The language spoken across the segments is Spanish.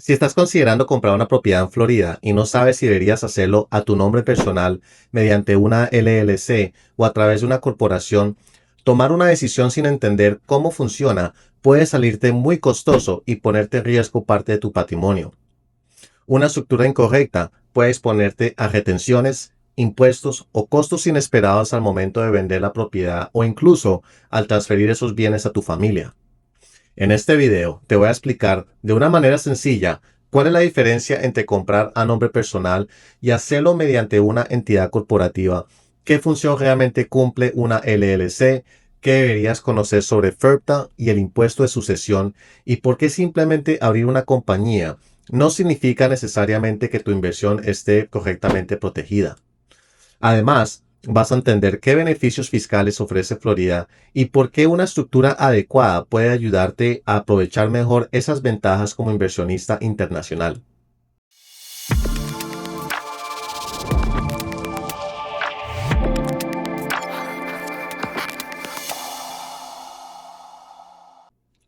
Si estás considerando comprar una propiedad en Florida y no sabes si deberías hacerlo a tu nombre personal mediante una LLC o a través de una corporación, tomar una decisión sin entender cómo funciona puede salirte muy costoso y ponerte en riesgo parte de tu patrimonio. Una estructura incorrecta puede exponerte a retenciones, impuestos o costos inesperados al momento de vender la propiedad o incluso al transferir esos bienes a tu familia. En este video te voy a explicar de una manera sencilla cuál es la diferencia entre comprar a nombre personal y hacerlo mediante una entidad corporativa, qué función realmente cumple una LLC, qué deberías conocer sobre FERPTA y el impuesto de sucesión y por qué simplemente abrir una compañía no significa necesariamente que tu inversión esté correctamente protegida. Además, vas a entender qué beneficios fiscales ofrece Florida y por qué una estructura adecuada puede ayudarte a aprovechar mejor esas ventajas como inversionista internacional.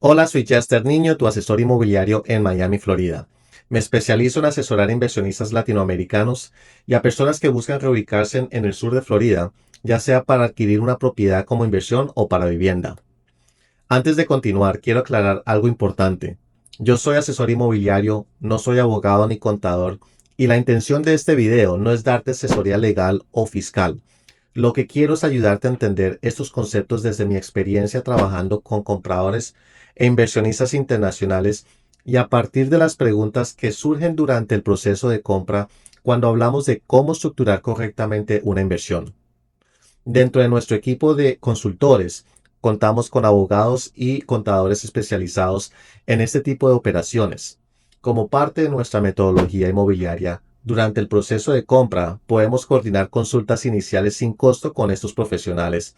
Hola, soy Chester Niño, tu asesor inmobiliario en Miami, Florida. Me especializo en asesorar a inversionistas latinoamericanos y a personas que buscan reubicarse en el sur de Florida, ya sea para adquirir una propiedad como inversión o para vivienda. Antes de continuar, quiero aclarar algo importante. Yo soy asesor inmobiliario, no soy abogado ni contador, y la intención de este video no es darte asesoría legal o fiscal. Lo que quiero es ayudarte a entender estos conceptos desde mi experiencia trabajando con compradores e inversionistas internacionales y a partir de las preguntas que surgen durante el proceso de compra cuando hablamos de cómo estructurar correctamente una inversión. Dentro de nuestro equipo de consultores, contamos con abogados y contadores especializados en este tipo de operaciones. Como parte de nuestra metodología inmobiliaria, durante el proceso de compra podemos coordinar consultas iniciales sin costo con estos profesionales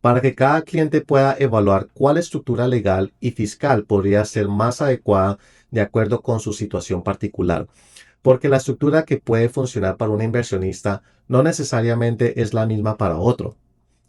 para que cada cliente pueda evaluar cuál estructura legal y fiscal podría ser más adecuada de acuerdo con su situación particular, porque la estructura que puede funcionar para un inversionista no necesariamente es la misma para otro.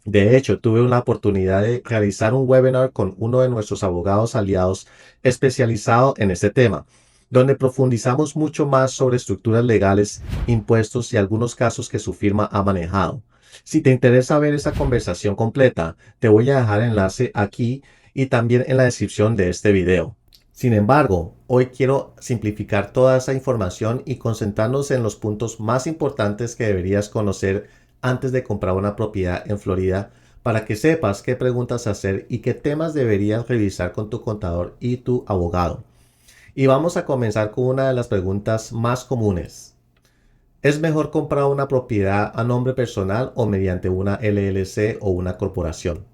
De hecho, tuve la oportunidad de realizar un webinar con uno de nuestros abogados aliados especializado en este tema, donde profundizamos mucho más sobre estructuras legales, impuestos y algunos casos que su firma ha manejado. Si te interesa ver esa conversación completa, te voy a dejar el enlace aquí y también en la descripción de este video. Sin embargo, hoy quiero simplificar toda esa información y concentrarnos en los puntos más importantes que deberías conocer antes de comprar una propiedad en Florida para que sepas qué preguntas hacer y qué temas deberías revisar con tu contador y tu abogado. Y vamos a comenzar con una de las preguntas más comunes. ¿Es mejor comprar una propiedad a nombre personal o mediante una LLC o una corporación?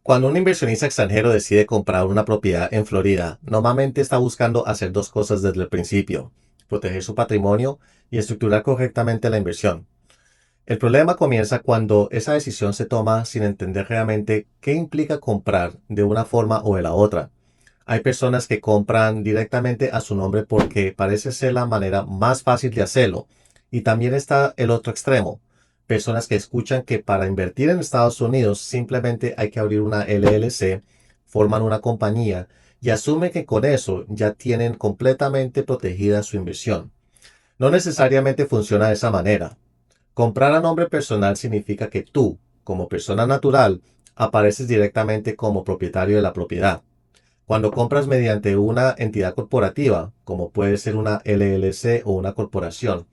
Cuando un inversionista extranjero decide comprar una propiedad en Florida, normalmente está buscando hacer dos cosas desde el principio: proteger su patrimonio y estructurar correctamente la inversión. El problema comienza cuando esa decisión se toma sin entender realmente qué implica comprar de una forma o de la otra. Hay personas que compran directamente a su nombre porque parece ser la manera más fácil de hacerlo. Y también está el otro extremo. Personas que escuchan que para invertir en Estados Unidos simplemente hay que abrir una LLC, forman una compañía y asumen que con eso ya tienen completamente protegida su inversión. No necesariamente funciona de esa manera. Comprar a nombre personal significa que tú, como persona natural, apareces directamente como propietario de la propiedad. Cuando compras mediante una entidad corporativa, como puede ser una LLC o una corporación,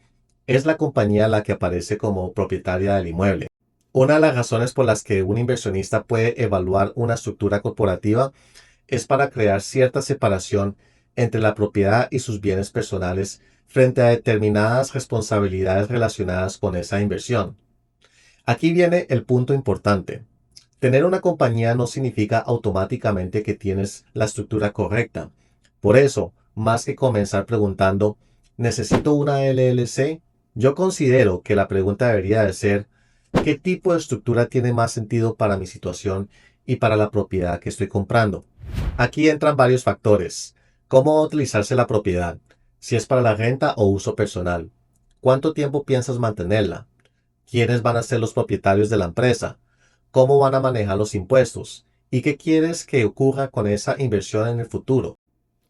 es la compañía la que aparece como propietaria del inmueble. Una de las razones por las que un inversionista puede evaluar una estructura corporativa es para crear cierta separación entre la propiedad y sus bienes personales frente a determinadas responsabilidades relacionadas con esa inversión. Aquí viene el punto importante. Tener una compañía no significa automáticamente que tienes la estructura correcta. Por eso, más que comenzar preguntando, ¿necesito una LLC? Yo considero que la pregunta debería de ser, ¿qué tipo de estructura tiene más sentido para mi situación y para la propiedad que estoy comprando? Aquí entran varios factores. ¿Cómo va a utilizarse la propiedad? Si es para la renta o uso personal. ¿Cuánto tiempo piensas mantenerla? ¿Quiénes van a ser los propietarios de la empresa? ¿Cómo van a manejar los impuestos? ¿Y qué quieres que ocurra con esa inversión en el futuro?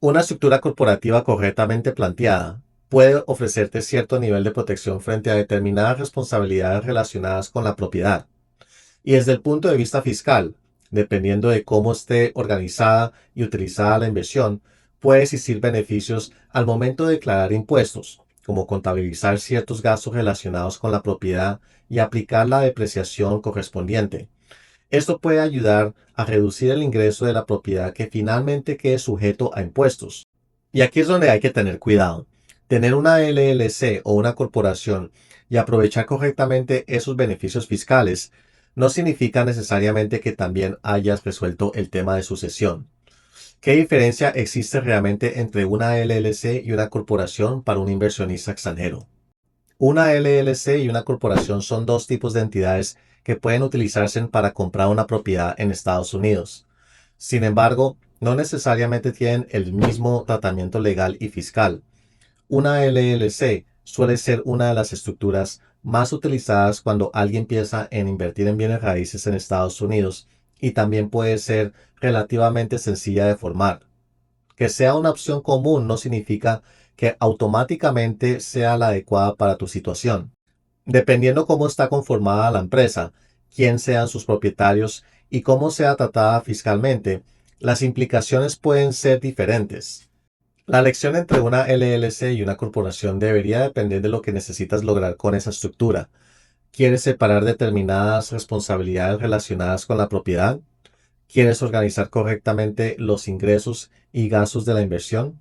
Una estructura corporativa correctamente planteada puede ofrecerte cierto nivel de protección frente a determinadas responsabilidades relacionadas con la propiedad. Y desde el punto de vista fiscal, dependiendo de cómo esté organizada y utilizada la inversión, puede existir beneficios al momento de declarar impuestos, como contabilizar ciertos gastos relacionados con la propiedad y aplicar la depreciación correspondiente. Esto puede ayudar a reducir el ingreso de la propiedad que finalmente quede sujeto a impuestos. Y aquí es donde hay que tener cuidado. Tener una LLC o una corporación y aprovechar correctamente esos beneficios fiscales no significa necesariamente que también hayas resuelto el tema de sucesión. ¿Qué diferencia existe realmente entre una LLC y una corporación para un inversionista extranjero? Una LLC y una corporación son dos tipos de entidades que pueden utilizarse para comprar una propiedad en Estados Unidos. Sin embargo, no necesariamente tienen el mismo tratamiento legal y fiscal. Una LLC suele ser una de las estructuras más utilizadas cuando alguien piensa en invertir en bienes raíces en Estados Unidos y también puede ser relativamente sencilla de formar. Que sea una opción común no significa que automáticamente sea la adecuada para tu situación. Dependiendo cómo está conformada la empresa, quién sean sus propietarios y cómo sea tratada fiscalmente, las implicaciones pueden ser diferentes. La elección entre una LLC y una corporación debería depender de lo que necesitas lograr con esa estructura. ¿Quieres separar determinadas responsabilidades relacionadas con la propiedad? ¿Quieres organizar correctamente los ingresos y gastos de la inversión?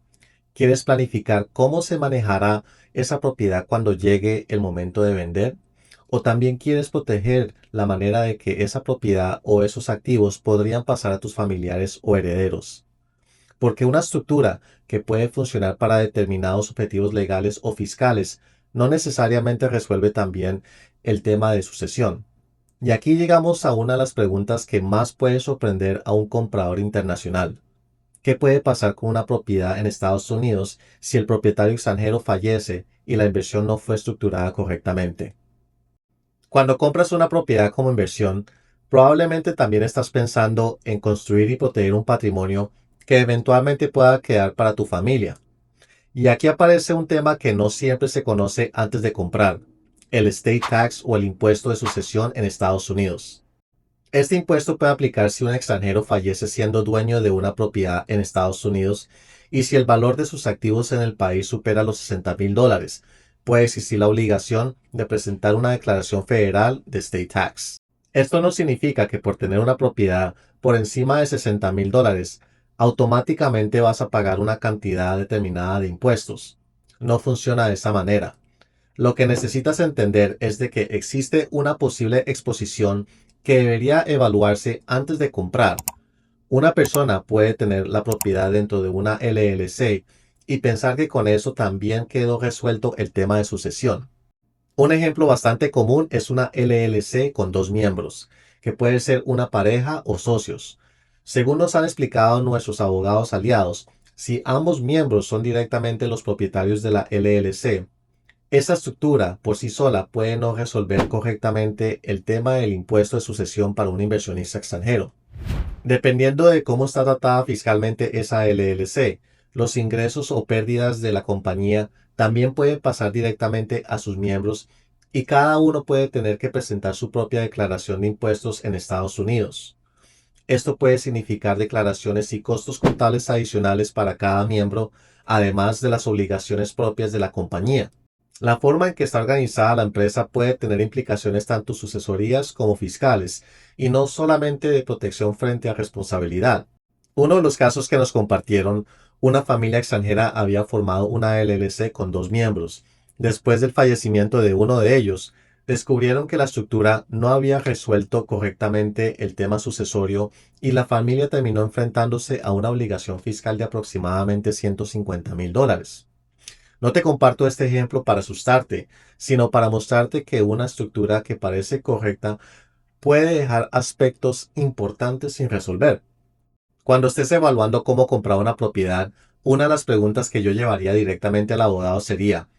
¿Quieres planificar cómo se manejará esa propiedad cuando llegue el momento de vender? ¿O también quieres proteger la manera de que esa propiedad o esos activos podrían pasar a tus familiares o herederos? Porque una estructura que puede funcionar para determinados objetivos legales o fiscales no necesariamente resuelve también el tema de sucesión. Y aquí llegamos a una de las preguntas que más puede sorprender a un comprador internacional. ¿Qué puede pasar con una propiedad en Estados Unidos si el propietario extranjero fallece y la inversión no fue estructurada correctamente? Cuando compras una propiedad como inversión, probablemente también estás pensando en construir y proteger un patrimonio que eventualmente pueda quedar para tu familia. Y aquí aparece un tema que no siempre se conoce antes de comprar, el estate tax o el impuesto de sucesión en Estados Unidos. Este impuesto puede aplicar si un extranjero fallece siendo dueño de una propiedad en Estados Unidos y si el valor de sus activos en el país supera los $60,000. Puede existir la obligación de presentar una declaración federal de estate tax. Esto no significa que por tener una propiedad por encima de $60,000, automáticamente vas a pagar una cantidad determinada de impuestos. No funciona de esa manera. Lo que necesitas entender es de que existe una posible exposición que debería evaluarse antes de comprar. Una persona puede tener la propiedad dentro de una LLC y pensar que con eso también quedó resuelto el tema de sucesión. Un ejemplo bastante común es una LLC con dos miembros, que puede ser una pareja o socios. Según nos han explicado nuestros abogados aliados, si ambos miembros son directamente los propietarios de la LLC, esta estructura por sí sola puede no resolver correctamente el tema del impuesto de sucesión para un inversionista extranjero. Dependiendo de cómo está tratada fiscalmente esa LLC, los ingresos o pérdidas de la compañía también pueden pasar directamente a sus miembros y cada uno puede tener que presentar su propia declaración de impuestos en Estados Unidos. Esto puede significar declaraciones y costos contables adicionales para cada miembro, además de las obligaciones propias de la compañía. La forma en que está organizada la empresa puede tener implicaciones tanto sucesorías como fiscales, y no solamente de protección frente a responsabilidad. Uno de los casos que nos compartieron, una familia extranjera había formado una LLC con dos miembros. Después del fallecimiento de uno de ellos, descubrieron que la estructura no había resuelto correctamente el tema sucesorio y la familia terminó enfrentándose a una obligación fiscal de aproximadamente $150,000. No te comparto este ejemplo para asustarte, sino para mostrarte que una estructura que parece correcta puede dejar aspectos importantes sin resolver. Cuando estés evaluando cómo comprar una propiedad, una de las preguntas que yo llevaría directamente al abogado sería: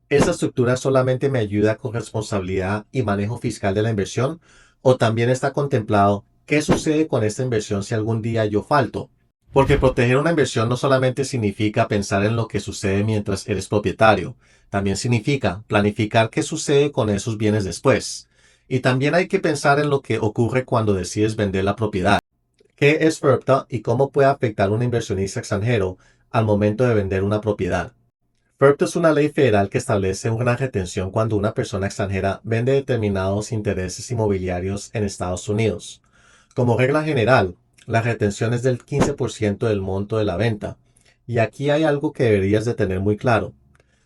¿esta estructura solamente me ayuda con responsabilidad y manejo fiscal de la inversión? ¿O también está contemplado qué sucede con esta inversión si algún día yo falto? Porque proteger una inversión no solamente significa pensar en lo que sucede mientras eres propietario, también significa planificar qué sucede con esos bienes después. Y también hay que pensar en lo que ocurre cuando decides vender la propiedad. ¿Qué es FIRPTA y cómo puede afectar a un inversionista extranjero al momento de vender una propiedad? FIRPTA es una ley federal que establece una retención cuando una persona extranjera vende determinados intereses inmobiliarios en Estados Unidos. Como regla general, la retención es del 15% del monto de la venta. Y aquí hay algo que deberías de tener muy claro.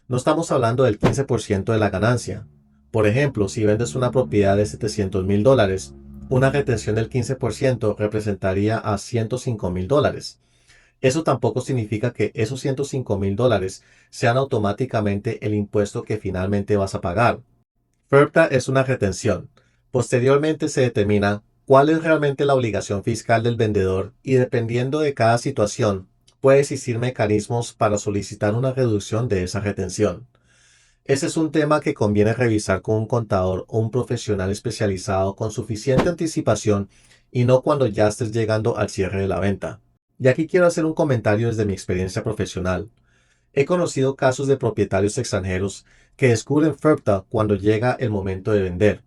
No estamos hablando del 15% de la ganancia. Por ejemplo, si vendes una propiedad de $700,000, una retención del 15% representaría a $105,000. Eso tampoco significa que esos $105,000 sean automáticamente el impuesto que finalmente vas a pagar. FIRPTA es una retención. Posteriormente se determina cuál es realmente la obligación fiscal del vendedor y dependiendo de cada situación, puede existir mecanismos para solicitar una reducción de esa retención. Ese es un tema que conviene revisar con un contador o un profesional especializado con suficiente anticipación y no cuando ya estés llegando al cierre de la venta. Y aquí quiero hacer un comentario desde mi experiencia profesional. He conocido casos de propietarios extranjeros que descubren FIRPTA cuando llega el momento de vender.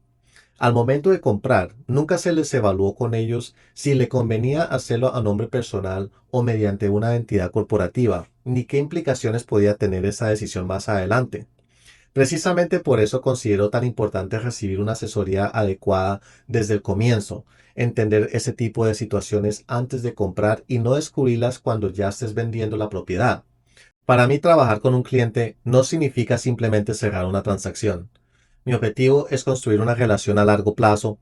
Al momento de comprar, nunca se les evaluó con ellos si le convenía hacerlo a nombre personal o mediante una entidad corporativa, ni qué implicaciones podía tener esa decisión más adelante. Precisamente por eso considero tan importante recibir una asesoría adecuada desde el comienzo, entender ese tipo de situaciones antes de comprar y no descubrirlas cuando ya estés vendiendo la propiedad. Para mí, trabajar con un cliente no significa simplemente cerrar una transacción. Mi objetivo es construir una relación a largo plazo,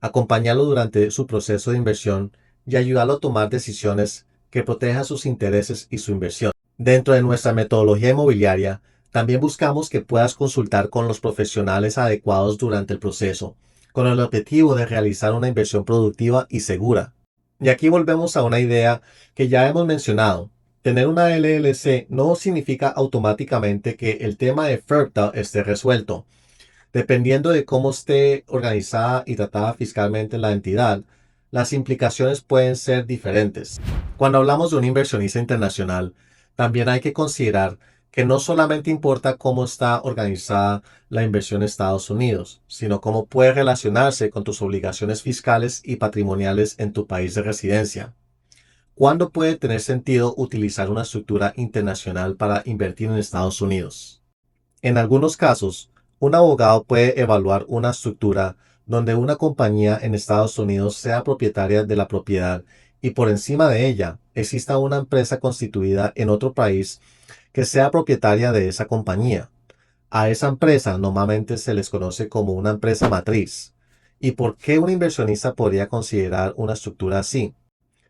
acompañarlo durante su proceso de inversión y ayudarlo a tomar decisiones que protejan sus intereses y su inversión. Dentro de nuestra metodología inmobiliaria, también buscamos que puedas consultar con los profesionales adecuados durante el proceso, con el objetivo de realizar una inversión productiva y segura. Y aquí volvemos a una idea que ya hemos mencionado. Tener una LLC no significa automáticamente que el tema de FIRPTA esté resuelto. Dependiendo de cómo esté organizada y tratada fiscalmente la entidad, las implicaciones pueden ser diferentes. Cuando hablamos de un inversionista internacional, también hay que considerar que no solamente importa cómo está organizada la inversión en Estados Unidos, sino cómo puede relacionarse con tus obligaciones fiscales y patrimoniales en tu país de residencia. ¿Cuándo puede tener sentido utilizar una estructura internacional para invertir en Estados Unidos? En algunos casos, un abogado puede evaluar una estructura donde una compañía en Estados Unidos sea propietaria de la propiedad y por encima de ella exista una empresa constituida en otro país que sea propietaria de esa compañía. A esa empresa normalmente se les conoce como una empresa matriz. ¿Y por qué un inversionista podría considerar una estructura así?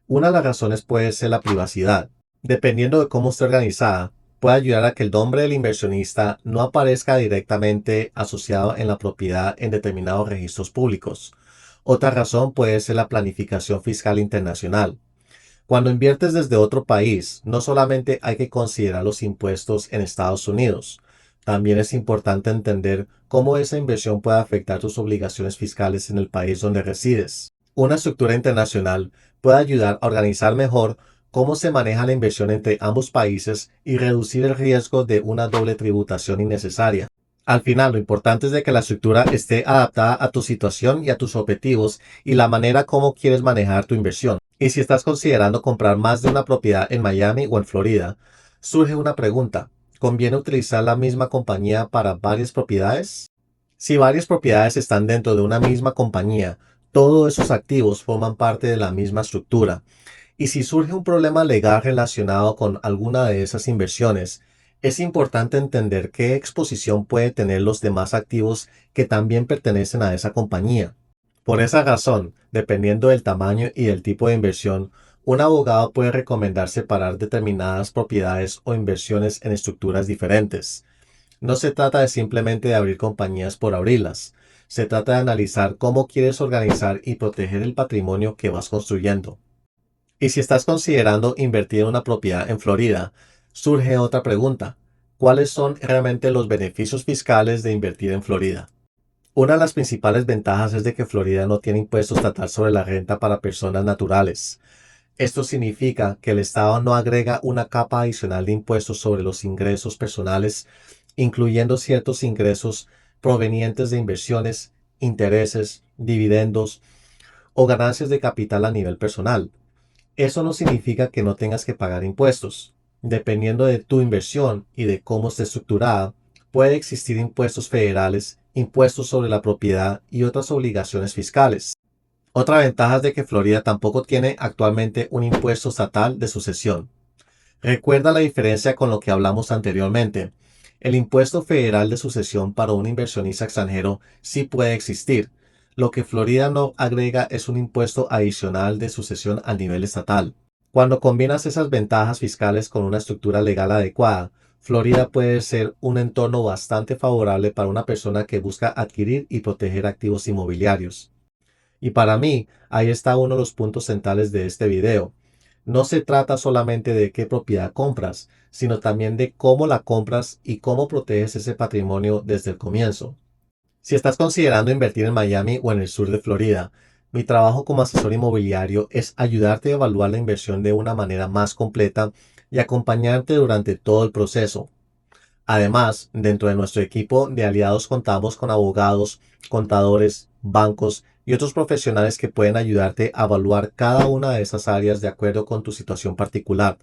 Una de las razones puede ser la privacidad. Dependiendo de cómo esté organizada, puede ayudar a que el nombre del inversionista no aparezca directamente asociado en la propiedad en determinados registros públicos. Otra razón puede ser la planificación fiscal internacional. Cuando inviertes desde otro país, no solamente hay que considerar los impuestos en Estados Unidos, también es importante entender cómo esa inversión puede afectar tus obligaciones fiscales en el país donde resides. Una estructura internacional puede ayudar a organizar mejor cómo se maneja la inversión entre ambos países y reducir el riesgo de una doble tributación innecesaria. Al final, lo importante es de que la estructura esté adaptada a tu situación y a tus objetivos y la manera como quieres manejar tu inversión. Y si estás considerando comprar más de una propiedad en Miami o en Florida, surge una pregunta. ¿Conviene utilizar la misma compañía para varias propiedades? Si varias propiedades están dentro de una misma compañía, todos esos activos forman parte de la misma estructura. Y si surge un problema legal relacionado con alguna de esas inversiones, es importante entender qué exposición puede tener los demás activos que también pertenecen a esa compañía. Por esa razón, dependiendo del tamaño y del tipo de inversión, un abogado puede recomendar separar determinadas propiedades o inversiones en estructuras diferentes. No se trata de simplemente abrir compañías por abrirlas. Se trata de analizar cómo quieres organizar y proteger el patrimonio que vas construyendo. Y si estás considerando invertir en una propiedad en Florida, surge otra pregunta. ¿Cuáles son realmente los beneficios fiscales de invertir en Florida? Una de las principales ventajas es de que Florida no tiene impuesto estatal sobre la renta para personas naturales. Esto significa que el Estado no agrega una capa adicional de impuestos sobre los ingresos personales, incluyendo ciertos ingresos provenientes de inversiones, intereses, dividendos o ganancias de capital a nivel personal. Eso no significa que no tengas que pagar impuestos. Dependiendo de tu inversión y de cómo esté estructurada, puede existir impuestos federales, impuestos sobre la propiedad y otras obligaciones fiscales. Otra ventaja es de que Florida tampoco tiene actualmente un impuesto estatal de sucesión. Recuerda la diferencia con lo que hablamos anteriormente. El impuesto federal de sucesión para un inversionista extranjero sí puede existir. Lo que Florida no agrega es un impuesto adicional de sucesión a nivel estatal. Cuando combinas esas ventajas fiscales con una estructura legal adecuada, Florida puede ser un entorno bastante favorable para una persona que busca adquirir y proteger activos inmobiliarios. Y para mí, ahí está uno de los puntos centrales de este video. No se trata solamente de qué propiedad compras, sino también de cómo la compras y cómo proteges ese patrimonio desde el comienzo. Si estás considerando invertir en Miami o en el sur de Florida, mi trabajo como asesor inmobiliario es ayudarte a evaluar la inversión de una manera más completa y acompañarte durante todo el proceso. Además, dentro de nuestro equipo de aliados contamos con abogados, contadores, bancos y otros profesionales que pueden ayudarte a evaluar cada una de esas áreas de acuerdo con tu situación particular.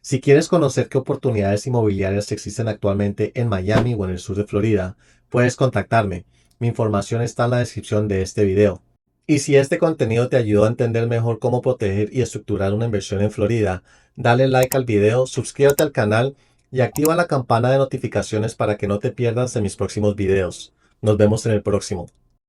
Si quieres conocer qué oportunidades inmobiliarias existen actualmente en Miami o en el sur de Florida, puedes contactarme. Mi información está en la descripción de este video. Y si este contenido te ayudó a entender mejor cómo proteger y estructurar una inversión en Florida, dale like al video, suscríbete al canal y activa la campana de notificaciones para que no te pierdas de mis próximos videos. Nos vemos en el próximo.